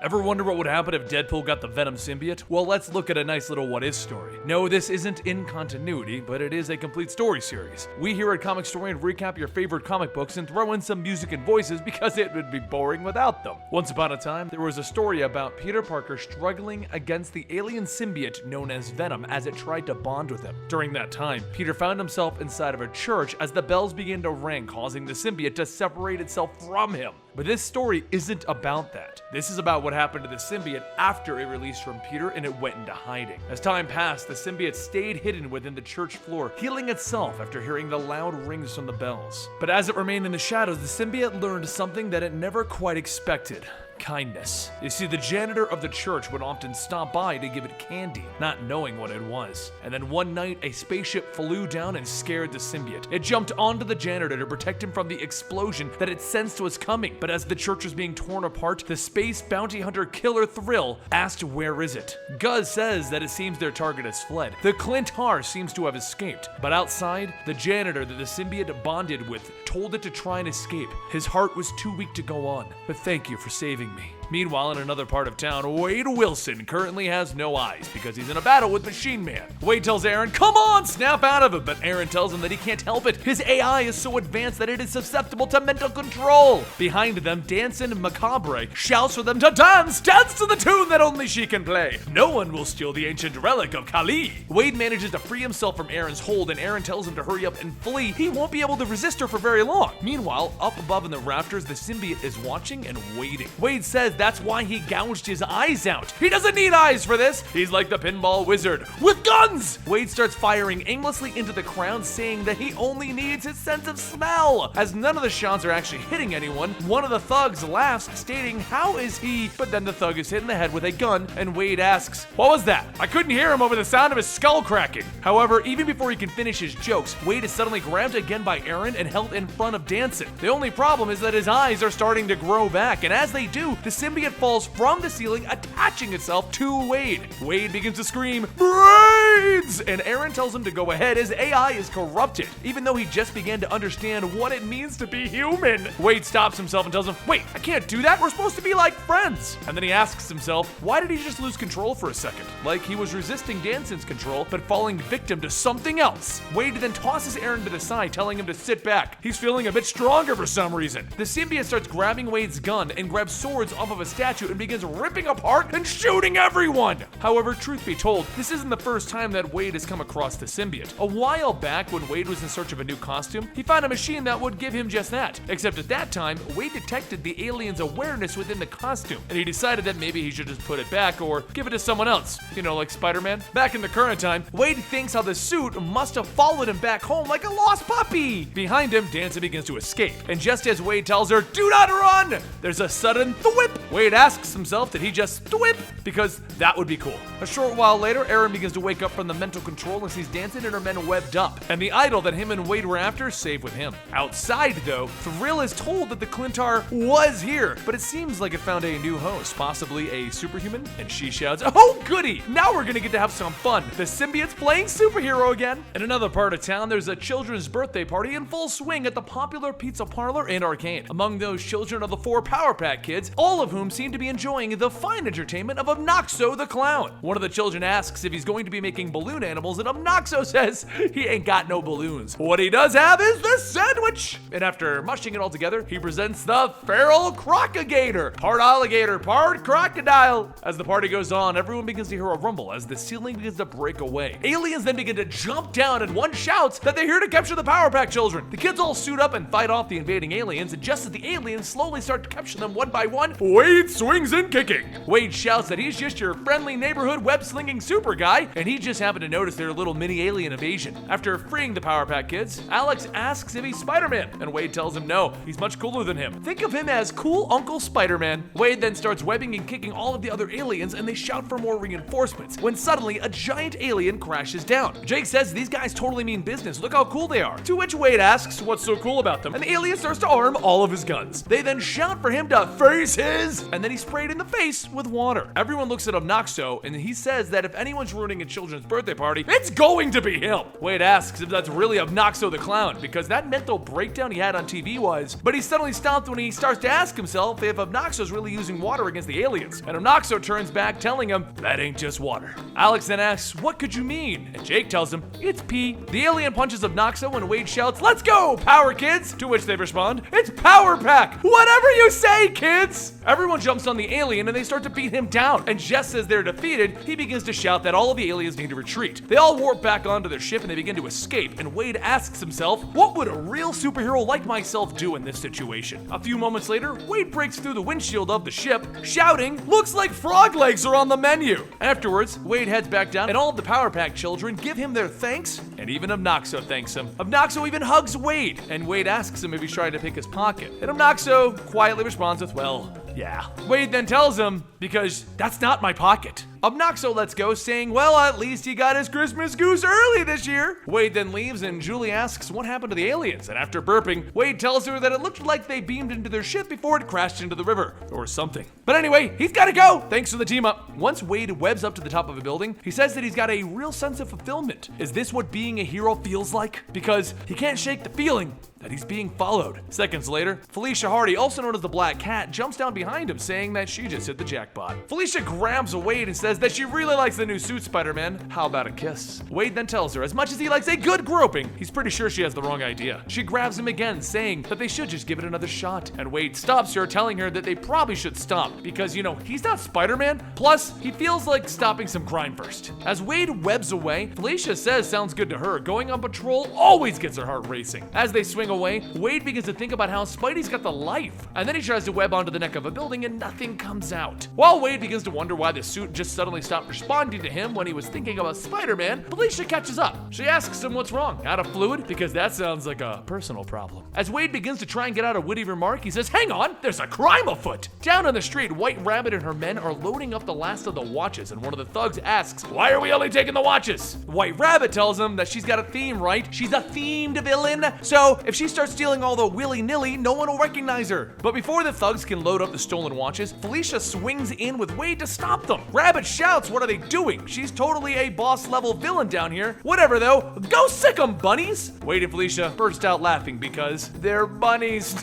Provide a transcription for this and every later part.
Ever wonder what would happen if Deadpool got the Venom Symbiote? Well, let's look at a nice little what-if story. No, this isn't in continuity, but it is a complete story series. We here at Comicstorian recap your favorite comic books and throw in some music and voices because it would be boring without them. Once upon a time, there was a story about Peter Parker struggling against the alien symbiote known as Venom as it tried to bond with him. During that time, Peter found himself inside of a church as the bells began to ring, causing the symbiote to separate itself from him. But this story isn't about that. This is about what happened to the symbiote after it released from Peter and it went into hiding. As time passed, the symbiote stayed hidden within the church floor, healing itself after hearing the loud rings from the bells. But as it remained in the shadows, the symbiote learned something that it never quite expected. Kindness. You see, the janitor of the church would often stop by to give it candy, not knowing what it was. And then one night, a spaceship flew down and scared the symbiote. It jumped onto the janitor to protect him from the explosion that it sensed was coming. But as the church was being torn apart, the space bounty hunter killer Thrill asked, "Where is it?" Guz says that it seems their target has fled. The Clintar seems to have escaped. But outside, the janitor that the symbiote bonded with told it to try and escape. His heart was too weak to go on. But thank you for saving me. Meanwhile, in another part of town, Wade Wilson currently has no eyes because he's in a battle with Machine Man. Wade tells Aaron, "Come on, snap out of it," but Aaron tells him that he can't help it. His AI is so advanced that it is susceptible to mental control. Behind them, Dancin' Macabre shouts for them to dance to the tune that only she can play. No one will steal the ancient relic of Kali. Wade manages to free himself from Aaron's hold, and Aaron tells him to hurry up and flee. He won't be able to resist her for very long. Meanwhile, up above in the rafters, the symbiote is watching and waiting. Wade says that's why he gouged his eyes out. He doesn't need eyes for this. He's like the pinball wizard with guns. Wade starts firing aimlessly into the crowd, saying that he only needs his sense of smell. As none of the shots are actually hitting anyone, one of the thugs laughs, stating, "How is he?" But then the thug is hit in the head with a gun, and Wade asks, "What was that? I couldn't hear him over the sound of his skull cracking." However, even before he can finish his jokes, Wade is suddenly grabbed again by Aaron and held in front of Dancin'. The only problem is that his eyes are starting to grow back, and as they do, the symbiote falls from the ceiling, attaching itself to Wade. Wade begins to scream, "Braids!" And Aaron tells him to go ahead. His AI is corrupted, even though he just began to understand what it means to be human. Wade stops himself and tells him, "Wait, I can't do that. We're supposed to be like friends." And then he asks himself, why did he just lose control for a second? Like he was resisting Danson's control, but falling victim to something else. Wade then tosses Aaron to the side, telling him to sit back. He's feeling a bit stronger for some reason. The symbiote starts grabbing Wade's gun and grabs swords off of a statue and begins ripping apart and shooting everyone. However, truth be told, this isn't the first time that Wade has come across the symbiote. A while back, when Wade was in search of a new costume, he found a machine that would give him just that. Except at that time, Wade detected the alien's awareness within the costume, and he decided that maybe he should just put it back or give it to someone else. You know, like Spider-Man. Back in the current time, Wade thinks how the suit must have followed him back home like a lost puppy. Behind him, Dancin' begins to escape, and just as Wade tells her, "Do not run!" there's a sudden thwip. Wade asks himself, did he just thwip? Because that would be cool. A short while later, Aaron begins to wake up from the mental control and sees Dancin' and her men webbed up, and the idol that him and Wade were after saved with him. Outside, though, Thrill is told that the Clintar was here, but it seems like it found a new host, possibly a superhuman, and she shouts, "Oh goody! Now we're gonna get to have some fun. The symbiote's playing superhero again." In another part of town, there's a children's birthday party in full swing at the popular pizza parlor and arcade. Among those children are the 4 Power Pack kids, all of whom seem to be enjoying the fine entertainment of Obnoxo the Clown. One of the children asks if he's going to be making balloon animals, and Obnoxo says he ain't got no balloons. What he does have is the sandwich! And after mushing it all together, he presents the feral crocagator. Part alligator, part crocodile. As the party goes on, everyone begins to hear a rumble as the ceiling begins to break away. Aliens then begin to jump down, and one shouts that they're here to capture the Power Pack children. The kids all suit up and fight off the invading aliens, and just as the aliens slowly start to capture them one by one, Wade swings in kicking. Wade shouts that he's just your friendly neighborhood web-slinging super guy, and he just happened to notice their little mini alien invasion. After freeing the Power Pack kids, Alex asks if he's Spider-Man, and Wade tells him no, he's much cooler than him. Think of him as cool Uncle Spider-Man. Wade then starts webbing and kicking all of the other aliens, and they shout for more reinforcements, when suddenly a giant alien crashes down. Jake says these guys totally mean business, look how cool they are. To which Wade asks what's so cool about them, and the alien starts to arm all of his guns. They then shout for him to face his, and then he's sprayed in the face with water. Everyone looks at Obnoxo, and he says that if anyone's ruining a children's Steven's birthday party, it's going to be him. Wade asks if that's really Obnoxo the Clown, because that mental breakdown he had on TV was, but he suddenly stopped when he starts to ask himself if Obnoxo's really using water against the aliens. And Obnoxo turns back, telling him, that ain't just water. Alex then asks, what could you mean? And Jake tells him, it's pee. The alien punches Obnoxo and Wade shouts, let's go, Power Kids! To which they respond, it's Power Pack! Whatever you say, kids! Everyone jumps on the alien and they start to beat him down. And just as they're defeated, he begins to shout that all of the aliens need to retreat. They all warp back onto their ship and they begin to escape. And Wade asks himself, what would a real superhero like myself do in this situation? A few moments later, Wade breaks through the windshield of the ship, shouting, looks like frog legs are on the menu. Afterwards, Wade heads back down and all of the Power Pack children give him their thanks, and even Obnoxo thanks him. Obnoxo even hugs Wade, and Wade asks him if he's trying to pick his pocket. And Obnoxo quietly responds with, well, yeah. Wade then tells him, because that's not my pocket. Obnoxo lets go, saying, well, at least he got his Christmas goose early this year. Wade then leaves, and Julie asks what happened to the aliens, and after burping, Wade tells her that it looked like they beamed into their ship before it crashed into the river, or something. But anyway, he's gotta go, thanks for the team up. Once Wade webs up to the top of a building, he says that he's got a real sense of fulfillment. Is this what being a hero feels like? Because he can't shake the feeling that he's being followed. Seconds later, Felicia Hardy, also known as the Black Cat, jumps down behind him, saying that she just hit the jackpot. Felicia grabs Wade and says that she really likes the new suit Spider-Man. How about a kiss? Wade then tells her, as much as he likes a good groping, he's pretty sure she has the wrong idea. She grabs him again, saying that they should just give it another shot. And Wade stops her, telling her that they probably should stop, because, you know, he's not Spider-Man. Plus, he feels like stopping some crime first. As Wade webs away, Felicia says sounds good to her. Going on patrol always gets her heart racing. As they swing away, Wade begins to think about how Spidey's got the life, and then he tries to web onto the neck of a building and nothing comes out. While Wade begins to wonder why the suit just suddenly stopped responding to him when he was thinking about Spider-Man, Felicia catches up. She asks him what's wrong, out of fluid? Because that sounds like a personal problem. As Wade begins to try and get out a witty remark, he says, hang on, there's a crime afoot! Down on the street, White Rabbit and her men are loading up the last of the watches, and one of the thugs asks, why are we only taking the watches? White Rabbit tells him that she's got a theme, right? She's a themed villain, so if she starts stealing all the willy-nilly, no one will recognize her. But before the thugs can load up the stolen watches, Felicia swings in with Wade to stop them. Rabbit shouts, what are they doing? She's totally a boss-level villain down here. Whatever though, go sick 'em, bunnies! Wade and Felicia burst out laughing because they're bunnies.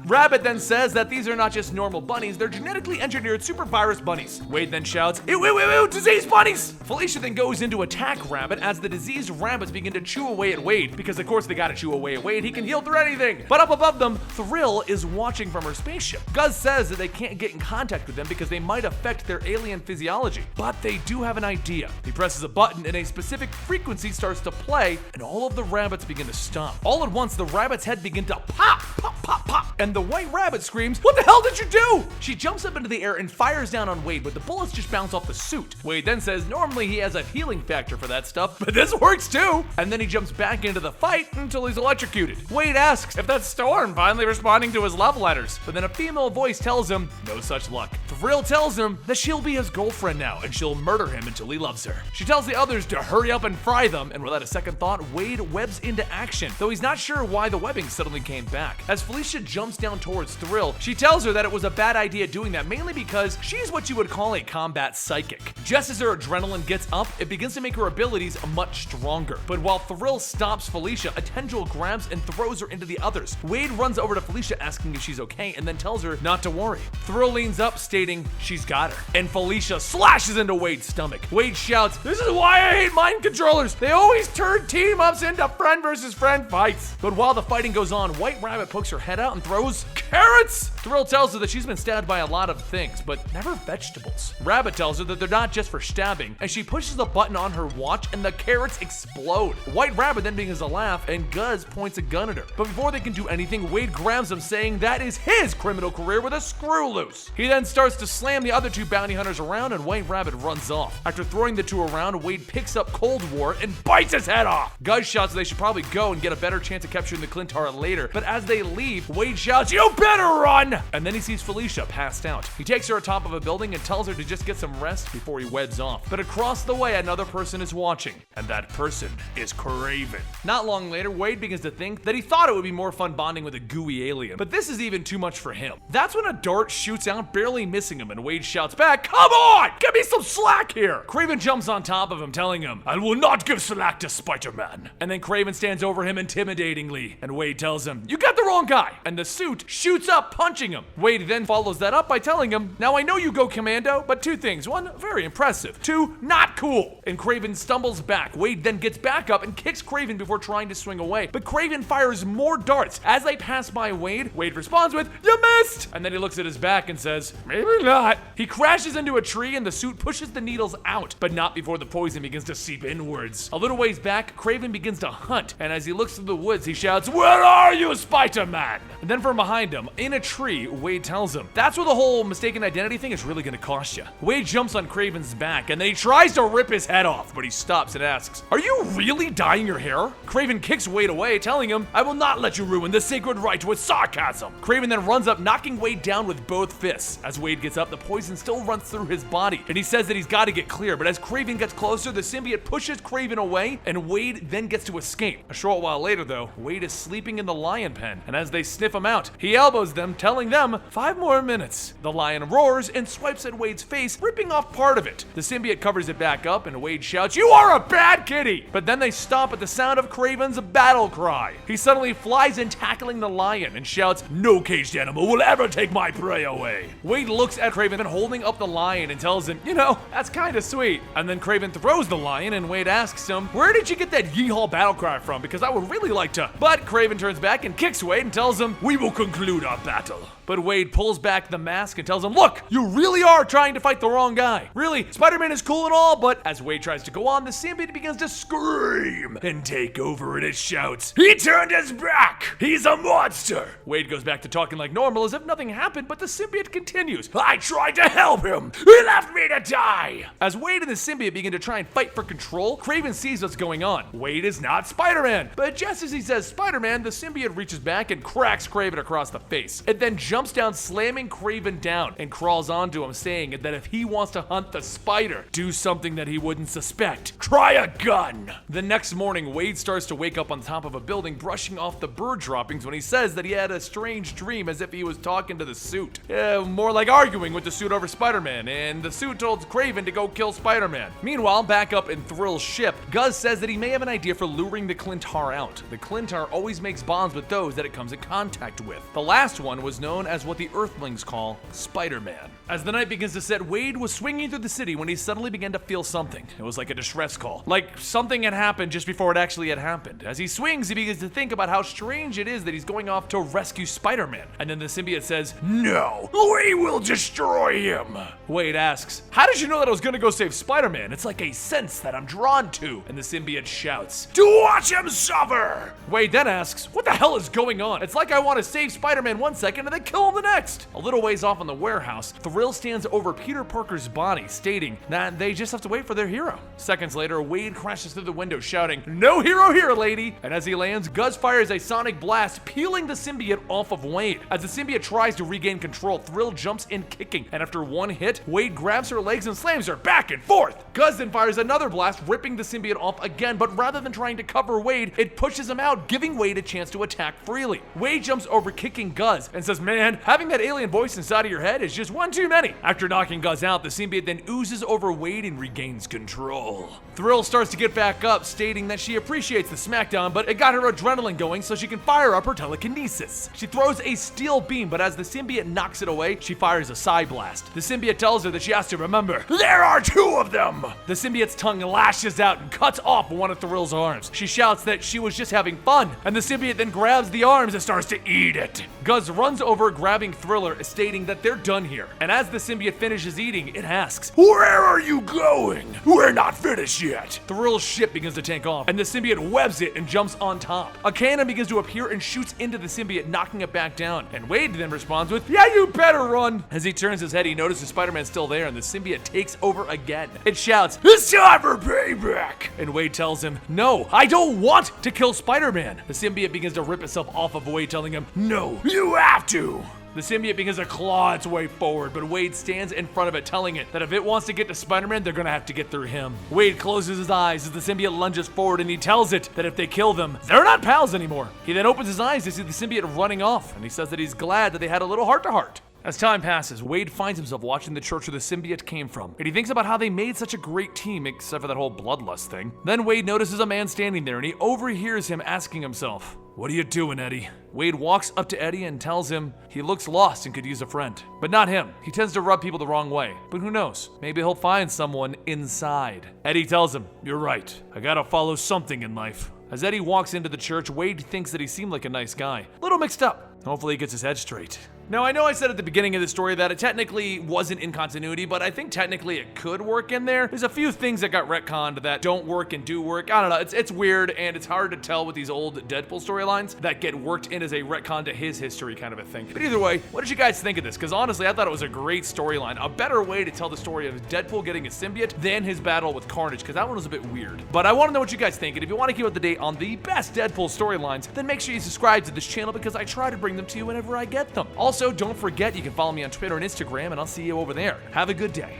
Rabbit then says that these are not just normal bunnies, they're genetically engineered super virus bunnies. Wade then shouts, ew, ew, ew, ew, disease bunnies! Felicia then goes in to attack Rabbit as the diseased rabbits begin to chew away at Wade, because of course they gotta chew away at Wade, he can heal through anything. But up above them, Thrill is watching from her spaceship. Gus says that they can't get in contact with them because they might affect their alien physiology. But they do have an idea. He presses a button and a specific frequency starts to play, and all of the rabbits begin to stomp. All at once, the rabbit's head begins to pop, pop, pop, pop, and the White Rabbit screams, what the hell did you do? She jumps up into the air and fires down on Wade, but the bullets just bounce off the suit. Wade then says normally he has a healing factor for that stuff, but this works too. And then he jumps back into the fight until he's electrocuted. Wade asks if that's Storm finally responding to his love letters, but then a female voice tells him no such luck. Thrill tells him that she'll be his girlfriend now and she'll murder him until he loves her. She tells the others to hurry up and fry them, and without a second thought, Wade webs into action, though he's not sure why the webbing suddenly came back. As Felicia jumps down towards Thrill, she tells her that it was a bad idea doing that, mainly because she's what you would call a combat psychic. Just as her adrenaline gets up, it begins to make her abilities much stronger. But while Thrill stops Felicia, a tendril grabs and throws her into the others. Wade runs over to Felicia asking if she's okay and then tells her not to worry. Thrill leans up stating she's got her, and Felicia slashes into Wade's stomach. Wade shouts, this is why I hate mind controllers. They always turn team-ups into friend versus friend fights. But while the fighting goes on, White Rabbit pokes her head out and throws carrots. Thrill tells her that she's been stabbed by a lot of things, but never vegetables. Rabbit tells her that they're not just for stabbing, and she pushes the button on her watch and the carrots explode. White Rabbit then begins to laugh, and Guz points a gun at her. But before they can do anything, Wade grabs him, saying that is his criminal career with a screw loose. He then starts to slam the other two bounty hunters around, and White Rabbit runs off. After throwing the two around, Wade picks up Cold War and bites his head off. Guz shouts they should probably go and get a better chance of capturing the Clintar later, but as they leave, Wade shouts, shouts, "You better run!" And then he sees Felicia passed out. He takes her atop of a building and tells her to just get some rest before he weds off. But across the way, another person is watching, and that person is Kraven. Not long later, Wade begins to think that he thought it would be more fun bonding with a gooey alien, but this is even too much for him. That's when a dart shoots out, barely missing him, and Wade shouts back, "Come on! Give me some slack here!" Kraven jumps on top of him, telling him, "I will not give slack to Spider-Man." And then Kraven stands over him intimidatingly, and Wade tells him, "You got the wrong guy!" And the suit shoots up, punching him. Wade then follows that up by telling him, "Now I know you go commando, but two things. One, very impressive. Two, not cool." And Kraven stumbles back. Wade then gets back up and kicks Kraven before trying to swing away. But Kraven fires more darts. As they pass by Wade, Wade responds with, "You missed!" And then he looks at his back and says, "Maybe not." He crashes into a tree and the suit pushes the needles out, but not before the poison begins to seep inwards. A little ways back, Kraven begins to hunt, and as he looks through the woods, he shouts, "Where are you, Spider-Man?" And then from behind him, in a tree, Wade tells him, "That's where the whole mistaken identity thing is really gonna cost you." Wade jumps on Kraven's back, and then he tries to rip his head off, but he stops and asks, "Are you really dyeing your hair?" Kraven kicks Wade away, telling him, "I will not let you ruin the sacred rite with sarcasm." Kraven then runs up, knocking Wade down with both fists. As Wade gets up, the poison still runs through his body, and he says that he's got to get clear, but as Kraven gets closer, the symbiote pushes Kraven away, and Wade then gets to escape. A short while later, though, Wade is sleeping in the lion pen, and as they sniff him out, he elbows them, telling them 5 more minutes. The lion roars and swipes at Wade's face, ripping off part of it. The symbiote covers it back up, and Wade shouts, "You are a bad kitty!" But then they stop at the sound of Kraven's battle cry. He suddenly flies in, tackling the lion, and shouts, "No caged animal will ever take my prey away." Wade looks at Kraven holding up the lion and tells him, "You know, that's kinda sweet." And then Kraven throws the lion, and Wade asks him, "Where did you get that yeehaw battle cry from? Because I would really like to." But Kraven turns back and kicks Wade and tells him, "We will conclude our battle." But Wade pulls back the mask and tells him, "Look, you really are trying to fight the wrong guy. Really, Spider-Man is cool and all, but..." As Wade tries to go on, the symbiote begins to scream and take over, and it shouts, "He turned his back! He's a monster!" Wade goes back to talking like normal as if nothing happened, but the symbiote continues, "I tried to help him! He left me to die!" As Wade and the symbiote begin to try and fight for control, Kraven sees what's going on. Wade is not Spider-Man, but just as he says Spider-Man, the symbiote reaches back and cracks Kraven across the face. It then jumps down, slamming Kraven down, and crawls onto him, saying that if he wants to hunt the spider, do something that he wouldn't suspect. Try a gun! The next morning, Wade starts to wake up on top of a building, brushing off the bird droppings when he says that he had a strange dream as if he was talking to the suit. More like arguing with the suit over Spider-Man, and the suit told Kraven to go kill Spider-Man. Meanwhile, back up in Thrill's ship, Gus says that he may have an idea for luring the Clintar out. The Clintar always makes bonds with those that it comes in contact with. The last one was known as what the Earthlings call Spider-Man. As the night begins to set, Wade was swinging through the city when he suddenly began to feel something. It was like a distress call. Like something had happened just before it actually had happened. As he swings, he begins to think about how strange it is that he's going off to rescue Spider-Man. And then the symbiote says, "No, we will destroy him." Wade asks, "How did you know that I was gonna go save Spider-Man? It's like a sense that I'm drawn to." And the symbiote shouts, "To watch him suffer!" Wade then asks, "What the hell is going on? It's like I want to save Spider-Man one second and then kill him the next." A little ways off in the warehouse, Thrill stands over Peter Parker's body, stating that they just have to wait for their hero. Seconds later, Wade crashes through the window, shouting, "No hero here, lady!" And as he lands, Gus fires a sonic blast, peeling the symbiote off of Wade. As the symbiote tries to regain control, Thrill jumps in kicking, and after one hit, Wade grabs her legs and slams her back and forth. Gus then fires another blast, ripping the symbiote off again, but rather than trying to cover Wade, it pushes him out, giving Wade a chance to attack freely. Wade jumps over, kicking Gus, and says, "Man, having that alien voice inside of your head is just one too many." After knocking Gus out, the symbiote then oozes over Wade and regains control. Thrill starts to get back up, stating that she appreciates the smackdown, but it got her adrenaline going so she can fire up her telekinesis. She throws a steel beam, but as the symbiote knocks it away, she fires a psi blast. The symbiote tells her that she has to remember, "There are 2 of them!" The symbiote's tongue lashes out and cuts off one of Thrill's arms. She shouts that she was just having fun, and the symbiote then grabs the arms and starts to eat it. Gus runs over, grabbing Thriller, stating that they're done here. And as the symbiote finishes eating, it asks, "Where are you going? We're not finished yet." Thrill's ship begins to take off, and the symbiote webs it and jumps on top. A cannon begins to appear and shoots into the symbiote, knocking it back down. And Wade then responds with, "Yeah, you better run." As he turns his head, he notices Spider-Man's still there, and the symbiote takes over again. It shouts, "It's time for payback!" And Wade tells him, "No, I don't want to kill Spider-Man." The symbiote begins to rip itself off off of Wade, telling him, "No, you have to!" The symbiote begins to claw its way forward, but Wade stands in front of it, telling it that if it wants to get to Spider-Man, they're gonna have to get through him. Wade closes his eyes as the symbiote lunges forward, and he tells it that if they kill them, they're not pals anymore. He then opens his eyes to see the symbiote running off, and he says that he's glad that they had a little heart-to-heart. As time passes, Wade finds himself watching the church where the symbiote came from, and he thinks about how they made such a great team, except for that whole bloodlust thing. Then Wade notices a man standing there, and he overhears him asking himself, "What are you doing, Eddie?" Wade walks up to Eddie and tells him he looks lost and could use a friend. But not him. He tends to rub people the wrong way. But who knows? Maybe he'll find someone inside. Eddie tells him, "You're right. I gotta follow something in life." As Eddie walks into the church, Wade thinks that he seemed like a nice guy. A little mixed up. Hopefully he gets his head straight. Now, I know I said at the beginning of the story that it technically wasn't in continuity, but I think technically it could work in there. There's a few things that got retconned that don't work and do work. I don't know, it's weird, and it's hard to tell with these old Deadpool storylines that get worked in as a retcon to his history kind of a thing. But either way, what did you guys think of this? Because honestly, I thought it was a great storyline. A better way to tell the story of Deadpool getting a symbiote than his battle with Carnage, because that one was a bit weird. But I want to know what you guys think, and if you want to keep up to date on the best Deadpool storylines, then make sure you subscribe to this channel because I try to bring them to you whenever I get them. Also, don't forget, you can follow me on Twitter and Instagram, and I'll see you over there. Have a good day.